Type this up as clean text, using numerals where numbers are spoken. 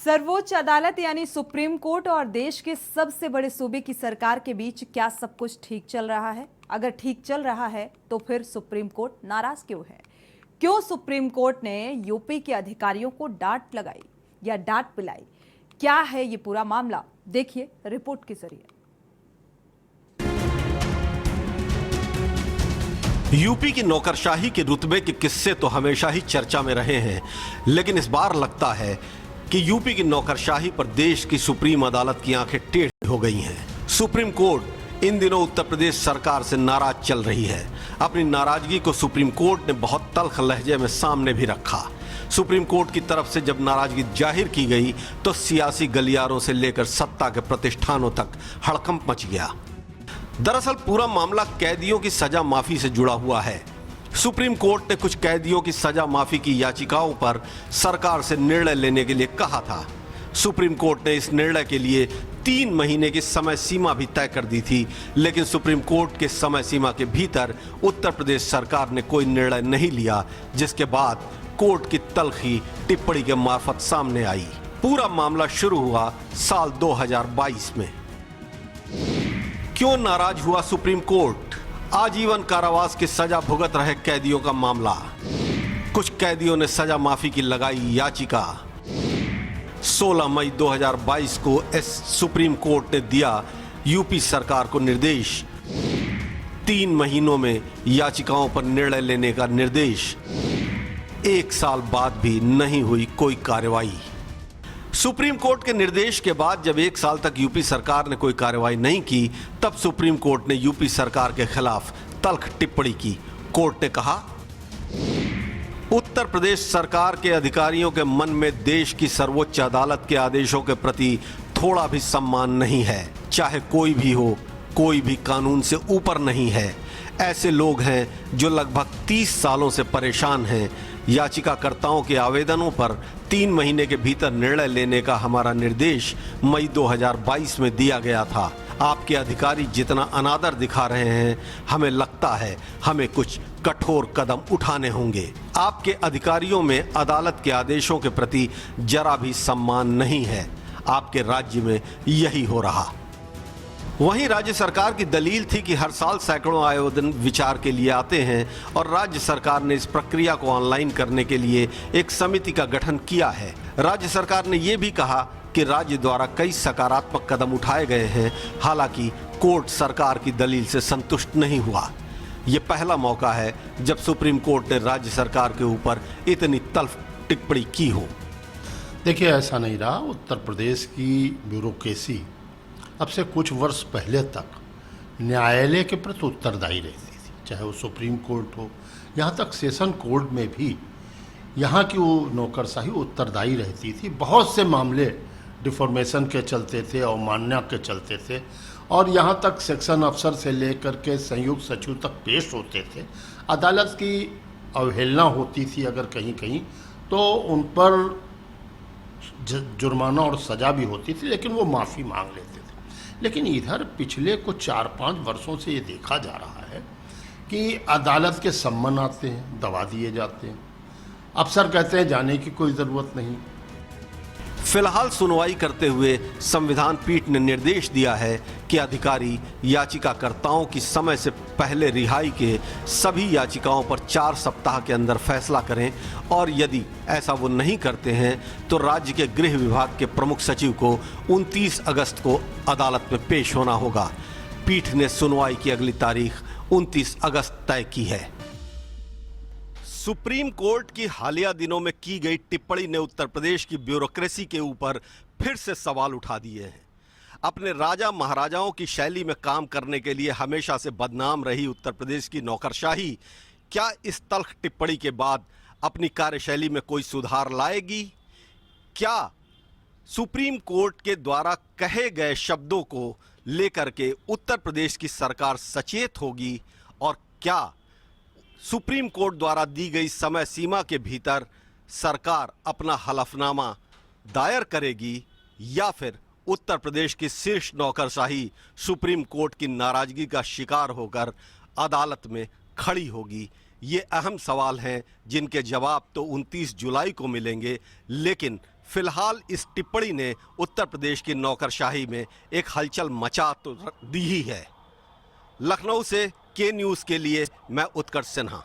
सर्वोच्च अदालत यानी सुप्रीम कोर्ट और देश के सबसे बड़े सूबे की सरकार के बीच क्या सब कुछ ठीक चल रहा है? अगर ठीक चल रहा है तो फिर सुप्रीम कोर्ट नाराज क्यों है? क्यों सुप्रीम कोर्ट ने यूपी के अधिकारियों को डांट लगाई या डांट पिलाई? क्या है ये पूरा मामला? देखिए रिपोर्ट के जरिए। यूपी की नौकरशाही के रुतबे के किस्से तो हमेशा ही चर्चा में रहे हैं, लेकिन इस बार लगता है कि यूपी की नौकरशाही पर देश की सुप्रीम अदालत की आंखें टेढ़ी हो गई हैं। सुप्रीम कोर्ट इन दिनों उत्तर प्रदेश सरकार से नाराज चल रही है। अपनी नाराजगी को सुप्रीम कोर्ट ने बहुत तल्ख लहजे में सामने भी रखा। सुप्रीम कोर्ट की तरफ से जब नाराजगी जाहिर की गई तो सियासी गलियारों से लेकर सत्ता के प्रतिष्ठानों तक हड़कंप मच गया। दरअसल पूरा मामला कैदियों की सजा माफी से जुड़ा हुआ है। सुप्रीम कोर्ट ने कुछ कैदियों की सजा माफी की याचिकाओं पर सरकार से निर्णय लेने के लिए कहा था। सुप्रीम कोर्ट ने इस निर्णय के लिए 3 महीने की समय सीमा भी तय कर दी थी, लेकिन सुप्रीम कोर्ट के समय सीमा के भीतर उत्तर प्रदेश सरकार ने कोई निर्णय नहीं लिया, जिसके बाद कोर्ट की तल्खी टिप्पणी के मार्फत सामने आई। पूरा मामला शुरू हुआ साल 2022 में। क्यों नाराज हुआ सुप्रीम कोर्ट? आजीवन कारावास की सजा भुगत रहे कैदियों का मामला। कुछ कैदियों ने सजा माफी की लगाई याचिका। 16 मई 2022 को सुप्रीम कोर्ट ने दिया यूपी सरकार को निर्देश। 3 महीनों में याचिकाओं पर निर्णय लेने का निर्देश। 1 साल बाद भी नहीं हुई कोई कार्रवाई। सुप्रीम कोर्ट के निर्देश के बाद जब 1 साल तक यूपी सरकार ने कोई कार्रवाई नहीं की, तब सुप्रीम कोर्ट ने यूपी सरकार के खिलाफ तल्ख टिप्पणी की। कोर्ट ने कहा, उत्तर प्रदेश सरकार के अधिकारियों के मन में देश की सर्वोच्च अदालत के आदेशों के प्रति थोड़ा भी सम्मान नहीं है। चाहे कोई भी हो, कोई भी कानून से ऊपर नहीं है। ऐसे लोग हैं जो लगभग 30 सालों से परेशान हैं। याचिकाकर्ताओं के आवेदनों पर 3 महीने के भीतर निर्णय लेने का हमारा निर्देश मई 2022 में दिया गया था। आपके अधिकारी जितना अनादर दिखा रहे हैं, हमें लगता है हमें कुछ कठोर कदम उठाने होंगे। आपके अधिकारियों में अदालत के आदेशों के प्रति जरा भी सम्मान नहीं है। आपके राज्य में यही हो रहा। वहीं राज्य सरकार की दलील थी कि हर साल सैकड़ों आवेदन विचार के लिए आते हैं और राज्य सरकार ने इस प्रक्रिया को ऑनलाइन करने के लिए एक समिति का गठन किया है। राज्य सरकार ने यह भी कहा कि राज्य द्वारा कई सकारात्मक कदम उठाए गए हैं। हालांकि कोर्ट सरकार की दलील से संतुष्ट नहीं हुआ। ये पहला मौका है जब सुप्रीम कोर्ट ने राज्य सरकार के ऊपर इतनी तल्ख टिप्पणी की हो। देखिए, ऐसा नहीं रहा। उत्तर प्रदेश की ब्यूरोक्रेसी अब से कुछ वर्ष पहले तक न्यायालय के प्रति उत्तरदायी रहती थी, चाहे वो सुप्रीम कोर्ट हो, यहाँ तक सेशन कोर्ट में भी यहाँ की वो नौकरशाही उत्तरदायी रहती थी। बहुत से मामले डिफॉर्मेशन के चलते थे, अवमानना के चलते थे, और यहाँ तक सेक्शन अफसर से लेकर के संयुक्त सचिव तक पेश होते थे। अदालत की अवहेलना होती थी अगर कहीं कहीं, तो उन पर जुर्माना और सज़ा भी होती थी, लेकिन वो माफ़ी मांग लेते थे। लेकिन इधर पिछले कुछ 4-5 वर्षों से ये देखा जा रहा है कि अदालत के सम्मन आते हैं, दबा दिए जाते हैं। अफसर कहते हैं जाने की कोई ज़रूरत नहीं। फिलहाल सुनवाई करते हुए संविधान पीठ ने निर्देश दिया है कि अधिकारी याचिकाकर्ताओं की समय से पहले रिहाई के सभी याचिकाओं पर 4 सप्ताह के अंदर फैसला करें, और यदि ऐसा वो नहीं करते हैं तो राज्य के गृह विभाग के प्रमुख सचिव को 29 अगस्त को अदालत में पेश होना होगा। पीठ ने सुनवाई की अगली तारीख 29 अगस्त तय की है। सुप्रीम कोर्ट की हालिया दिनों में की गई टिप्पणी ने उत्तर प्रदेश की ब्यूरोक्रेसी के ऊपर फिर से सवाल उठा दिए हैं। अपने राजा महाराजाओं की शैली में काम करने के लिए हमेशा से बदनाम रही उत्तर प्रदेश की नौकरशाही क्या इस तल्ख टिप्पणी के बाद अपनी कार्यशैली में कोई सुधार लाएगी? क्या सुप्रीम कोर्ट के द्वारा कहे गए शब्दों को लेकर के उत्तर प्रदेश की सरकार सचेत होगी? और क्या सुप्रीम कोर्ट द्वारा दी गई समय सीमा के भीतर सरकार अपना हलफनामा दायर करेगी, या फिर उत्तर प्रदेश की शीर्ष नौकरशाही सुप्रीम कोर्ट की नाराजगी का शिकार होकर अदालत में खड़ी होगी? ये अहम सवाल हैं जिनके जवाब तो 29 जुलाई को मिलेंगे, लेकिन फिलहाल इस टिप्पणी ने उत्तर प्रदेश की नौकरशाही में एक हलचल मचा तो दी ही है। लखनऊ से के न्यूज़ के लिए मैं उत्कर्ष सिन्हा।